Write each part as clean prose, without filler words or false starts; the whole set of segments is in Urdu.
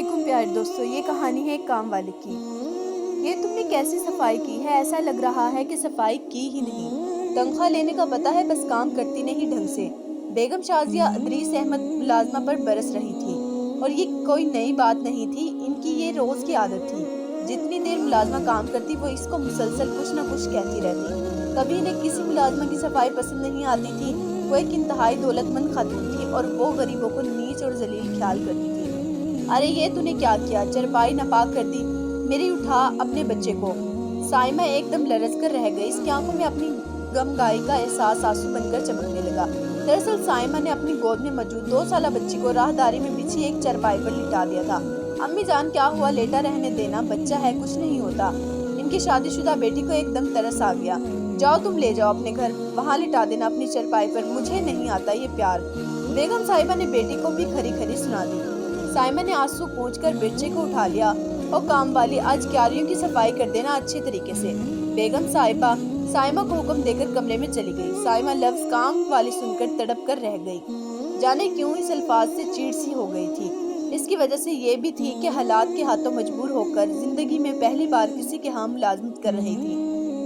علیکم پیارے دوستو، یہ کہانی ہے ایک کام والے کی۔ یہ تم نے کیسی صفائی کی ہے؟ ایسا لگ رہا ہے کہ صفائی کی ہی نہیں۔ تنخواہ لینے کا پتہ ہے، بس کام کرتی نہیں ڈھنگ سے۔ بیگم شازیہ ادریس احمد ملازمہ پر برس رہی تھی، اور یہ کوئی نئی بات نہیں تھی، ان کی یہ روز کی عادت تھی۔ جتنی دیر ملازمہ کام کرتی وہ اس کو مسلسل کچھ نہ کچھ کہتی رہتی۔ کبھی انہیں کسی ملازمہ کی صفائی پسند نہیں آتی تھی۔ وہ ایک انتہائی دولت مند خاتون تھی اور وہ غریبوں کو نیچ اور ذلیل خیال کرتی تھی۔ ارے یہ تو نے کیا کیا؟ چرپائی ناپاک کر دی، میری اٹھا اپنے بچے کو۔ سائمہ ایک دم لرز کر رہ گئی، اس کی آنکھوں میں اپنی غمگائی کا احساس آنسو بن کر چمکنے لگا۔ دراصل سائمہ نے اپنی گود میں موجود 2 سالہ بچی کو راہداری میں بچھی ایک چرپائی پر لٹا دیا تھا۔ امی جان کیا ہوا؟ لیٹا رہنے دینا، بچہ ہے، کچھ نہیں ہوتا۔ ان کی شادی شدہ بیٹی کو ایک دم ترس آ گیا۔ جاؤ تم لے جاؤ اپنے گھر، وہاں لٹا دینا اپنی چرپائی پر، مجھے نہیں آتا یہ پیار۔ بیگم صاحبہ نے بیٹی کو بھی کھری کھری سنا دی۔ سائمہ نے آنسو پونچھ کر بچے کو اٹھا لیا۔ او کام والی، آج کیاریوں کی صفائی کر دینا اچھے طریقے سے۔ بیگم صاحبہ سائمہ کو حکم دے کر کمرے میں چلی گئی۔ سائمہ لفظ کام والی سن کر تڑپ کر رہ گئی۔ جانے کیوں اس الفاظ سے چیڑ سی ہو گئی تھی۔ اس کی وجہ سے یہ بھی تھی کہ حالات کے ہاتھوں مجبور ہو کر زندگی میں پہلی بار کسی کے ہاں ملازمت کر رہی تھی۔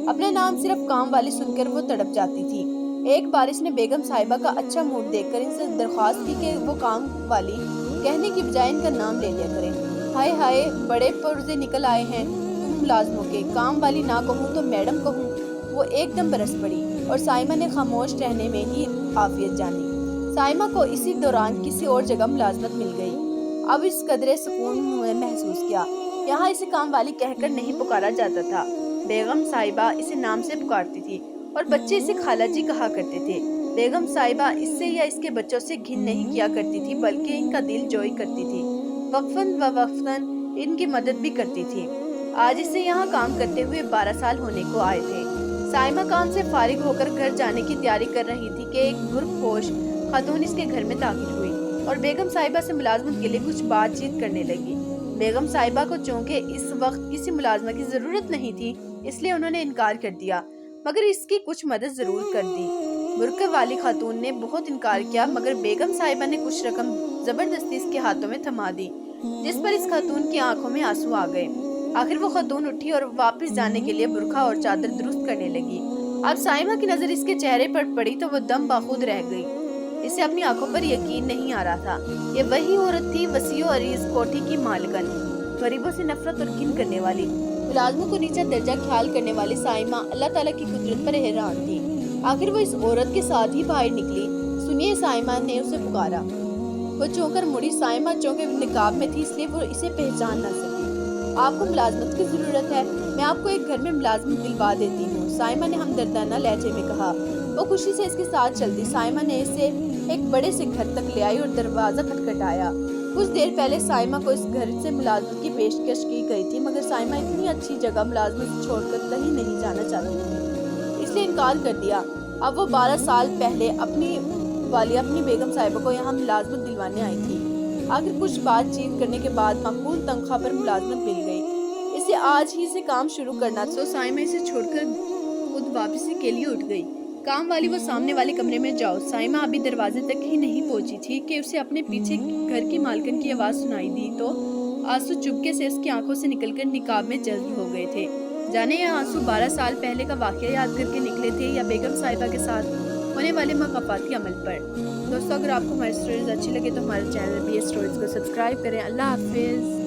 اپنا نام صرف کام والی سن کر وہ تڑپ جاتی تھی۔ ایک بار اس نے بیگم صاحبہ کا اچھا موڈ دیکھ کر ان سے درخواست کی کہ وہ کام والی کہنے کی بجائے ان کا نام لے لیا کریں۔ ہائے ہائے، بڑے پرزے نکل آئے ہیں تم ملازموں کے، کام والی نہ کہوں تو میڈم کہوں۔ وہ ایک دم برس پڑی اور سائمہ نے خاموش رہنے میں ہی عافیت جانی۔ سائمہ کو اسی دوران کسی اور جگہ ملازمت مل گئی۔ اب اس قدرے سکون محسوس کیا۔ یہاں اسے کام والی کہہ کر نہیں پکارا جاتا تھا، بیگم صاحبہ اسے نام سے پکارتی تھی اور بچے اسے خالہ جی کہا کرتے تھے۔ بیگم صاحبہ اس سے یا اس کے بچوں سے گھن نہیں کیا کرتی تھی، بلکہ ان کا دل جوئی کرتی تھی، وقفاً و وقفاً ان کی مدد بھی کرتی تھی۔ آج اسے یہاں کام کرتے ہوئے 12 سال ہونے کو آئے تھے۔ سائمہ کام سے فارغ ہو کر گھر جانے کی تیاری کر رہی تھی کہ ایک برپوش خاتون اس کے گھر میں داخل ہوئی اور بیگم صاحبہ سے ملازمت کے لیے کچھ بات چیت کرنے لگی۔ بیگم صاحبہ کو چونکہ اس وقت کسی ملازمہ کی ضرورت نہیں تھی، اس لیے انہوں نے انکار کر دیا، مگر اس کی کچھ مدد ضرور کر دی۔ برقع والی خاتون نے بہت انکار کیا، مگر بیگم صاحبہ نے کچھ رقم زبردستی اس کے ہاتھوں میں تھما دی، جس پر اس خاتون کی آنکھوں میں آنسو آ گئے۔ آخر وہ خاتون اٹھی اور واپس جانے کے لیے برقع اور چادر درست کرنے لگی۔ اب سائمہ کی نظر اس کے چہرے پر پڑی تو وہ دم باخود رہ گئی۔ اسے اپنی آنکھوں پر یقین نہیں آ رہا تھا۔ یہ وہی عورت تھی، وسیع و عریض کوٹھی کی مالکن، غریبوں سے نفرت اور گھن کرنے والی، ملازموں کو نیچا درجہ خیال کرنے والی سائمہ اللہ تعالیٰ کی قدرت پر حیران تھی۔ آخر وہ اس عورت کے ساتھ ہی باہر نکلی۔ سنیے، سائمہ نے اسے پکارا۔ وہ چونک کر مڑی۔ سائمہ چونکہ نقاب میں تھی اس لیے وہ اسے پہچان نہ سکی۔ آپ کو ملازمت کی ضرورت ہے؟ میں آپ کو ایک گھر میں ملازمت دلوا دیتی ہوں، سائمہ نے ہمدردانہ لہجے میں کہا۔ وہ خوشی سے اس کے ساتھ چلتی۔ سائمہ نے اسے ایک بڑے سے گھر تک لے آئی اور دروازہ کھٹکھٹایا۔ کچھ دیر پہلے سائمہ کو اس گھر سے ملازمت کی پیشکش کی گئی تھی، مگر سائمہ اتنی اچھی جگہ ملازمت چھوڑ کر کہیں نہیں جانا چاہتی تھی، اس لیے انکار کر دیا۔ اب وہ 12 سال پہلے اپنی بیگم صاحبہ کو یہاں ملازمت دلوانے آئی تھی۔ آخر کچھ بات چیت کرنے کے بعد معقول تنخواہ پر ملازمت مل گئی۔ اسے آج ہی سے کام شروع کرنا تھا، تو سائمہ اسے چھوڑ کر خود واپسی کے لیے اٹھ گئی۔ کام والی، وہ سامنے والے کمرے میں جاؤ۔ سائمہ ابھی دروازے تک ہی نہیں پہنچی تھی کہ اسے اپنے پیچھے گھر کی مالکن کی آواز سنائی دی تو آنسو چپکے سے اس کی آنکھوں سے نکل کر نقاب میں جذب ہو گئے تھے۔ جانے یہ آنسو 12 سال پہلے کا واقعہ یاد کر کے نکلے تھے یا بیگم صاحبہ کے ساتھ ہونے والے مقافاتی عمل پر۔ دوستو، اگر آپ کو ہماری سٹوریز اچھی لگے تو ہمارے چینل BS Stories کو سبسکرائب کریں۔ اللہ حافظ۔